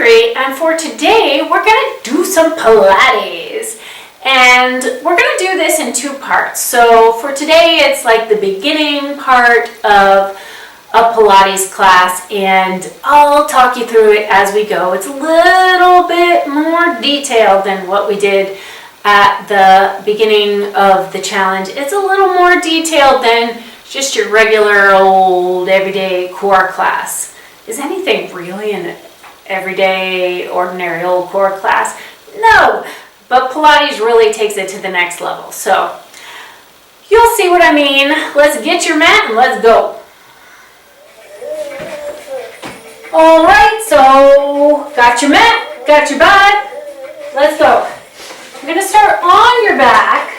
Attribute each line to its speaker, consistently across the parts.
Speaker 1: 3, and for today we're going to do some Pilates. And we're going to do this in 2 parts. So for today it's like the beginning part of a Pilates class, and I'll talk you through it as we go. It's a little bit more detailed than what we did at the beginning of the challenge. It's a little more detailed than just your regular old everyday core class. Is anything really an everyday ordinary old core class? No, but Pilates really takes it to the next level. So you'll see what I mean. Let's get your mat and let's go. All right, so got your mat, got your butt. Let's go. I'm gonna start on your back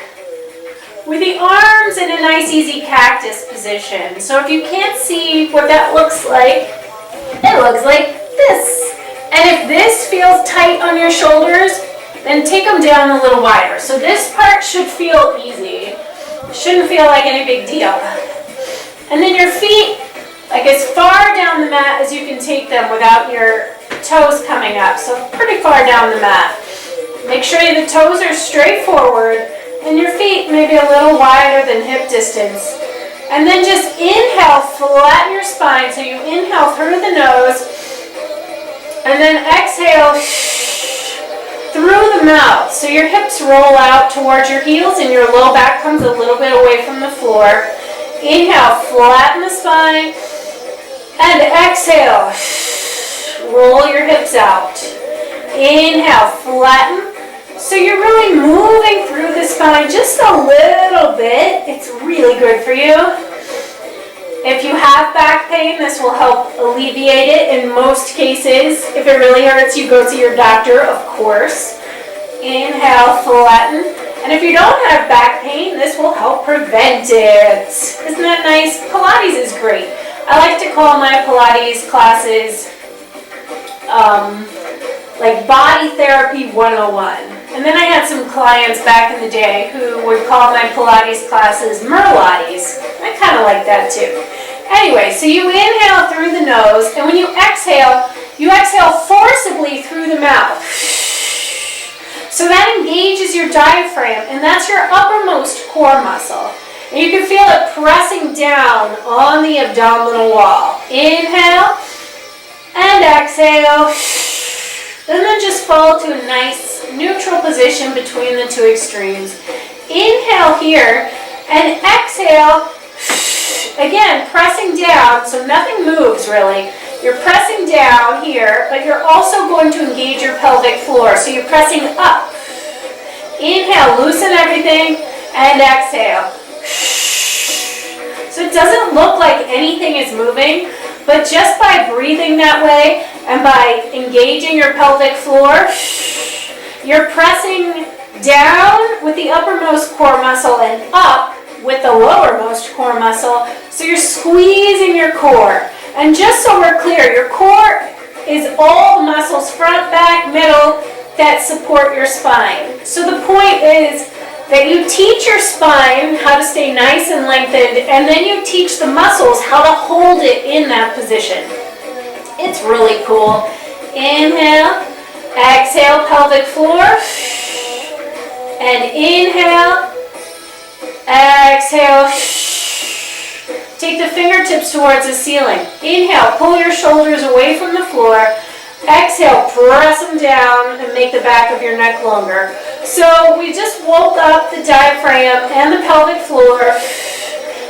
Speaker 1: with the arms in a nice easy cactus position. So if you can't see what that looks like, it looks like this. And if this feels tight on your shoulders, then take them down a little wider. So this part should feel easy. Shouldn't feel like any big deal. And then your feet, like as far down the mat as you can take them without your toes coming up. So pretty far down the mat. Make sure the toes are straight forward and your feet maybe a little wider than hip distance. And then just inhale, flatten your spine. So you inhale through the nose and then exhale through the mouth. So your hips roll out towards your heels and your low back comes a little bit away from the floor. Inhale, flatten the spine, and exhale, roll your hips out. Inhale, flatten. So you're really moving through the spine just a little bit. It's really good for you. If you have back pain, this will help alleviate it in most cases. If it really hurts, you go to your doctor, of course. Inhale, flatten. And if you don't have back pain, this will help prevent it. Isn't that nice? Pilates is great. I like to call my Pilates classes like Body Therapy 101. And then I had some clients back in the day who would call my Pilates classes Merlates. I kind of like that too. Anyway, so you inhale through the nose, and when you exhale forcibly through the mouth. So that engages your diaphragm, and that's your uppermost core muscle. And you can feel it pressing down on the abdominal wall. Inhale and exhale. And then just fall to a nice neutral position between the 2 extremes. Inhale here and exhale. Again, pressing down, so nothing moves really. You're pressing down here, but you're also going to engage your pelvic floor. So you're pressing up. Inhale, loosen everything, and exhale. So it doesn't look like anything is moving, but just by breathing that way and by engaging your pelvic floor, you're pressing down with the uppermost core muscle and up with the lowermost core muscle. So you're squeezing your core. And just so we're clear, your core is all the muscles, front, back, middle, that support your spine. So the point is that you teach your spine how to stay nice and lengthened, and then you teach the muscles how to hold it in that position. It's really cool. Inhale, exhale, pelvic floor, and inhale, exhale. Take the fingertips towards the ceiling. Inhale, pull your shoulders away from the floor. Exhale, press them down and make the back of your neck longer. So we just woke up the diaphragm and the pelvic floor,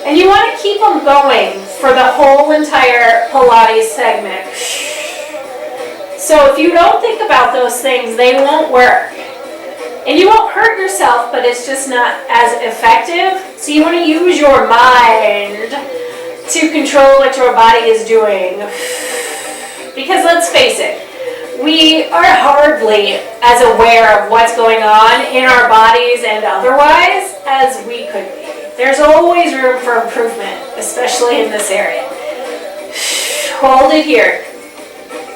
Speaker 1: and you want to keep them going for the whole entire Pilates segment. So if you don't think about those things, they won't work. And you won't hurt yourself, but it's just not as effective. So you want to use your mind to control what your body is doing. Because let's face it, we are hardly as aware of what's going on in our bodies and otherwise as we could be. There's always room for improvement, especially in this area. Hold it here.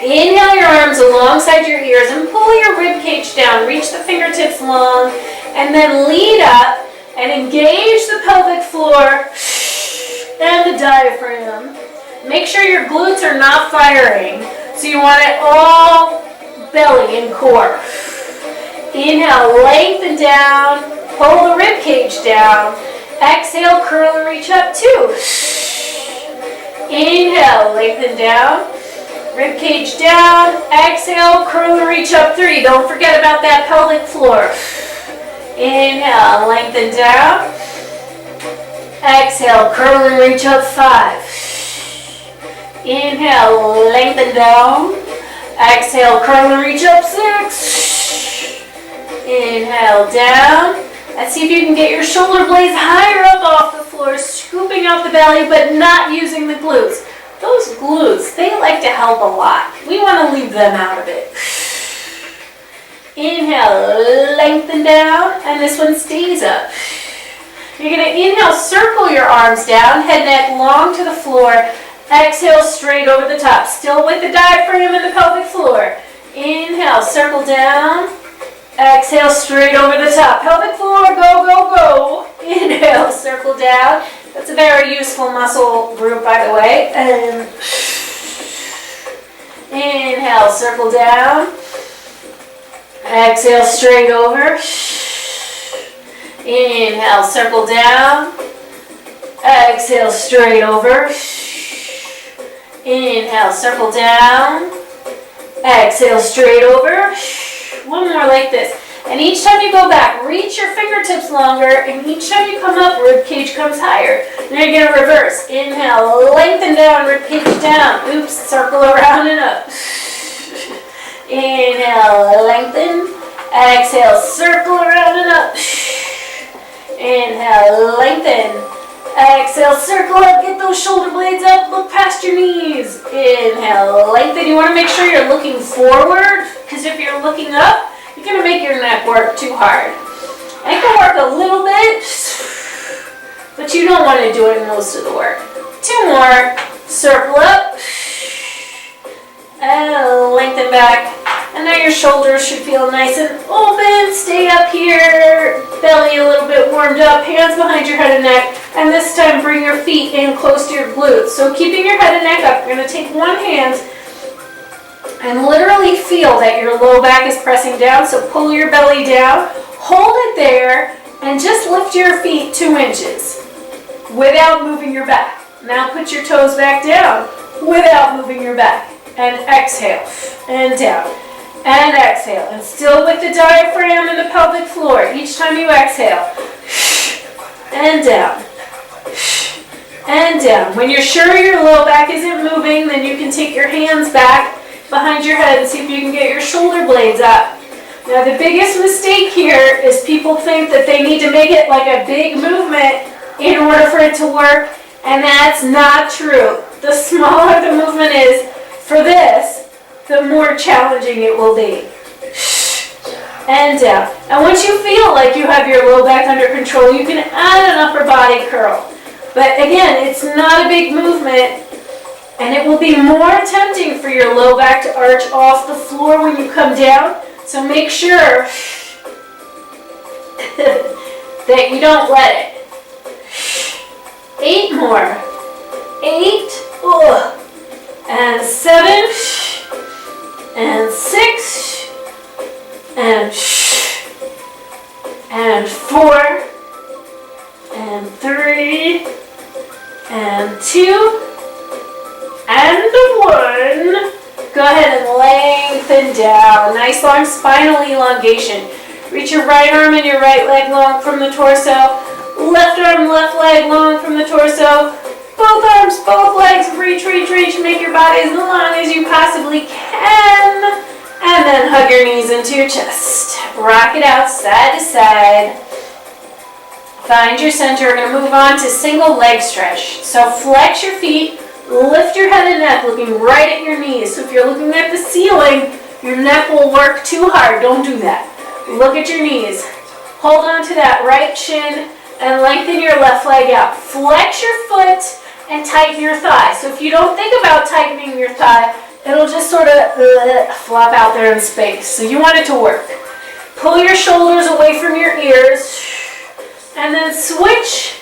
Speaker 1: Inhale your arms alongside your ears and pull your rib cage down. Reach the fingertips long and then lead up and engage the pelvic floor and the diaphragm. Make sure your glutes are not firing. So you want it all belly and core. Inhale, lengthen down, pull the rib cage down. Exhale, curl and reach up 2. Inhale, lengthen down, rib cage down. Exhale, curl and reach up 3. Don't forget about that pelvic floor. Inhale, lengthen down. Exhale, curl and reach up 5. Inhale, lengthen down. Exhale, curl and reach up 6. Inhale, down. Let's see if you can get your shoulder blades higher up off the floor, scooping out the belly, but not using the glutes. Those glutes, they like to help a lot. We want to leave them out of it. Inhale, lengthen down, and this one stays up. You're going to inhale, circle your arms down, head neck long to the floor. Exhale, straight over the top, still with the diaphragm and the pelvic floor. Inhale, circle down. Exhale, straight over the top. Pelvic floor, go, go, go. Inhale, circle down. That's a very useful muscle group, by the way. And inhale, circle down. Exhale, straight over. Inhale, circle down. Exhale, straight over. Inhale, circle down. Exhale, straight over. One more like this. And each time you go back, reach your fingertips longer, and each time you come up, rib cage comes higher. Now you're going to reverse. Inhale, lengthen down, rib cage down. Oops, circle around and up. Inhale, lengthen. Exhale, circle around and up. Inhale, lengthen. Exhale, circle up, get those shoulder blades up, look past your knees. Inhale, lengthen. You want to make sure you're looking forward, because if you're looking up, you're going to make your neck work too hard. It can work a little bit, but you don't want to do it most of the work. 2 more. Circle up, and lengthen back. And now your shoulders should feel nice and open. Stay up here, belly a little bit warmed up, hands behind your head and neck. And this time bring your feet in close to your glutes. So keeping your head and neck up, you're going to take one hand and literally feel that your low back is pressing down. So pull your belly down, hold it there, and just lift your feet 2 inches without moving your back. Now put your toes back down without moving your back. And exhale, and down. And exhale, and still with the diaphragm and the pelvic floor. Each time you exhale, and down, and down. When you're sure your low back isn't moving, then you can take your hands back behind your head and see if you can get your shoulder blades up. Now the biggest mistake here is people think that they need to make it like a big movement in order for it to work, and that's not true. The smaller the movement is for this, the more challenging it will be. And down. And once you feel like you have your low back under control, you can add an upper body curl. But again, it's not a big movement, and it will be more tempting for your low back to arch off the floor when you come down. So make sure that you don't let it. 8 more. 8. And 7. And 6. And 4. And 3. And 2. And 1. Go ahead and lengthen down. Nice long spinal elongation. Reach your right arm and your right leg long from the torso. Left arm, left leg long from the torso. Both arms, both legs, reach, reach, reach. Make your body as long as you possibly can. And then hug your knees into your chest. Rock it out side to side. Find your center. We're going to move on to single leg stretch. So flex your feet. Lift your head and neck, looking right at your knees. So if you're looking at the ceiling, your neck will work too hard. Don't do that. Look at your knees. Hold on to that right shin and lengthen your left leg out. Flex your foot and tighten your thigh. So if you don't think about tightening your thigh, it'll just sort of flop out there in space. So you want it to work. Pull your shoulders away from your ears and then switch.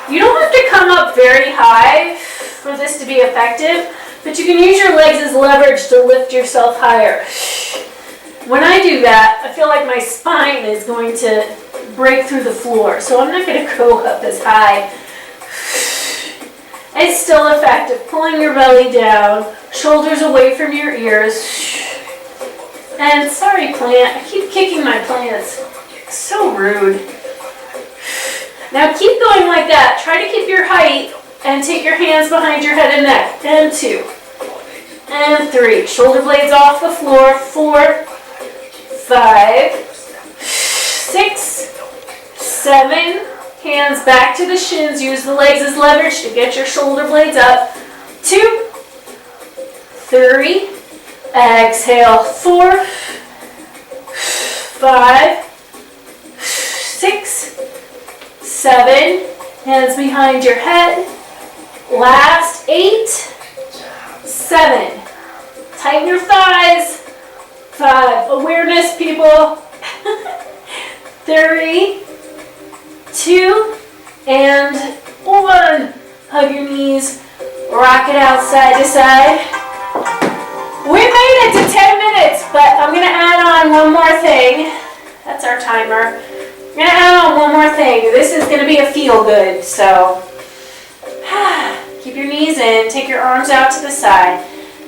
Speaker 1: You don't have to come up very high for this to be effective, But you can use your legs as leverage to lift yourself higher. When I do that, I feel like my spine is going to break through the floor, so I'm not going to go up as high. It's still effective. Pulling your belly down, shoulders away from your ears. And sorry, plant, I keep kicking my plants. So rude. Now keep going like that. Try to keep your height and take your hands behind your head and neck. And 2. And 3. Shoulder blades off the floor. 4, 5, 6, 7. Hands back to the shins. Use the legs as leverage to get your shoulder blades up. 2, 3. Exhale. 4, 5, 6, 7. Hands behind your head. Last 8, 7. Tighten your thighs. 5. Awareness, people. 3, 2, and 1. Hug your knees. Rock it out side to side. We made it to 10 minutes, but I'm going to add on one more thing. That's our timer. I'm going to add on one more thing. This is going to be a feel good, so keep your knees in. Take your arms out to the side.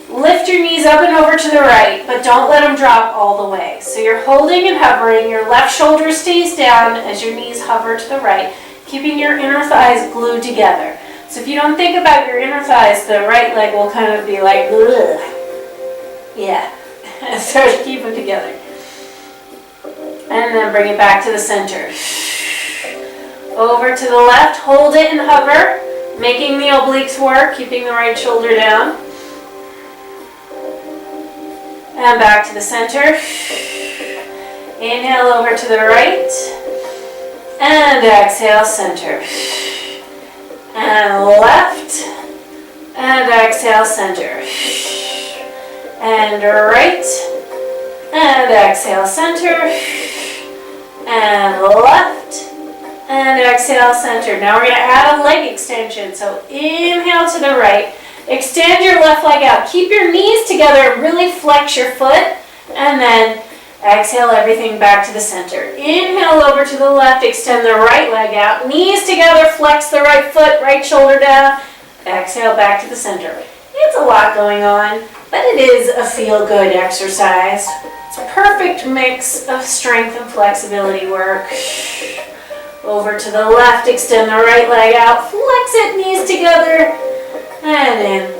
Speaker 1: Lift your knees up and over to the right, but don't let them drop all the way. So you're holding and hovering. Your left shoulder stays down as your knees hover to the right, keeping your inner thighs glued together. So if you don't think about your inner thighs, the right leg will kind of be like, ugh. Yeah, start to keep them together. And then bring it back to the center. Over to the left, hold it and hover, making the obliques work, keeping the right shoulder down. And back to the center. Inhale over to the right. And exhale, center. And left. And exhale, center. And right. And exhale, center. And left. And exhale, center. Now we're going to add a leg extension. So inhale to the right. Extend your left leg out. Keep your knees together. Really flex your foot. And then exhale everything back to the center. Inhale over to the left. Extend the right leg out. Knees together. Flex the right foot. Right shoulder down. Exhale back to the center. It's a lot going on, but it is a feel-good exercise. It's a perfect mix of strength and flexibility work. Over to the left. Extend the right leg out. Flex it. Knees together. And in.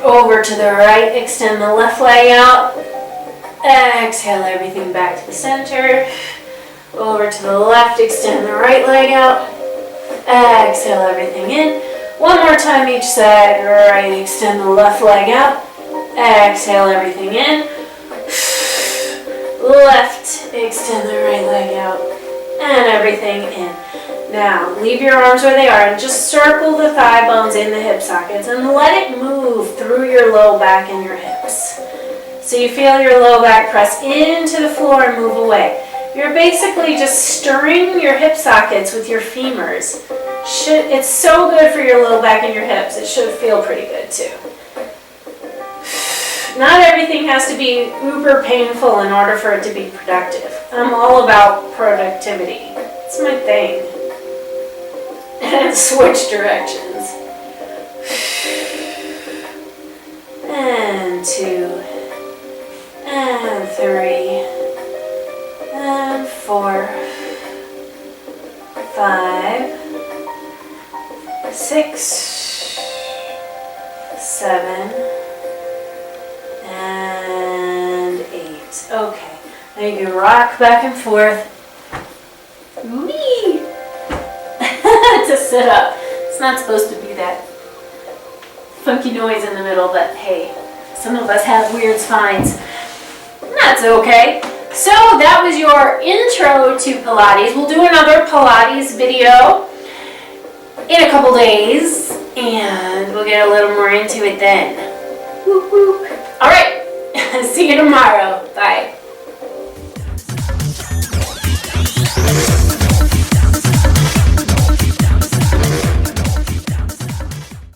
Speaker 1: Over to the right, extend the left leg out. Exhale everything back to the center. Over to the left, extend the right leg out. Exhale everything in. One more time each side. Right, extend the left leg out. Exhale everything in. Left, extend the right leg out. And everything in. Now, leave your arms where they are and just circle the thigh bones in the hip sockets and let it move through your low back and your hips. So you feel your low back press into the floor and move away. You're basically just stirring your hip sockets with your femurs. It's so good for your low back and your hips. It should feel pretty good too. Not everything has to be uber painful in order for it to be productive. I'm all about productivity. It's my thing. And switch directions. And 2. And 3. And 4. 5. 6. 7. And 8. Okay. Now you can rock back and forth. Whee! To sit up. It's not supposed to be that funky noise in the middle, but hey, some of us have weird spines. That's okay. So that was your intro to Pilates. We'll do another Pilates video in a couple days, and we'll get a little more into it then. Whoop, whoop. All right. See you tomorrow. Bye.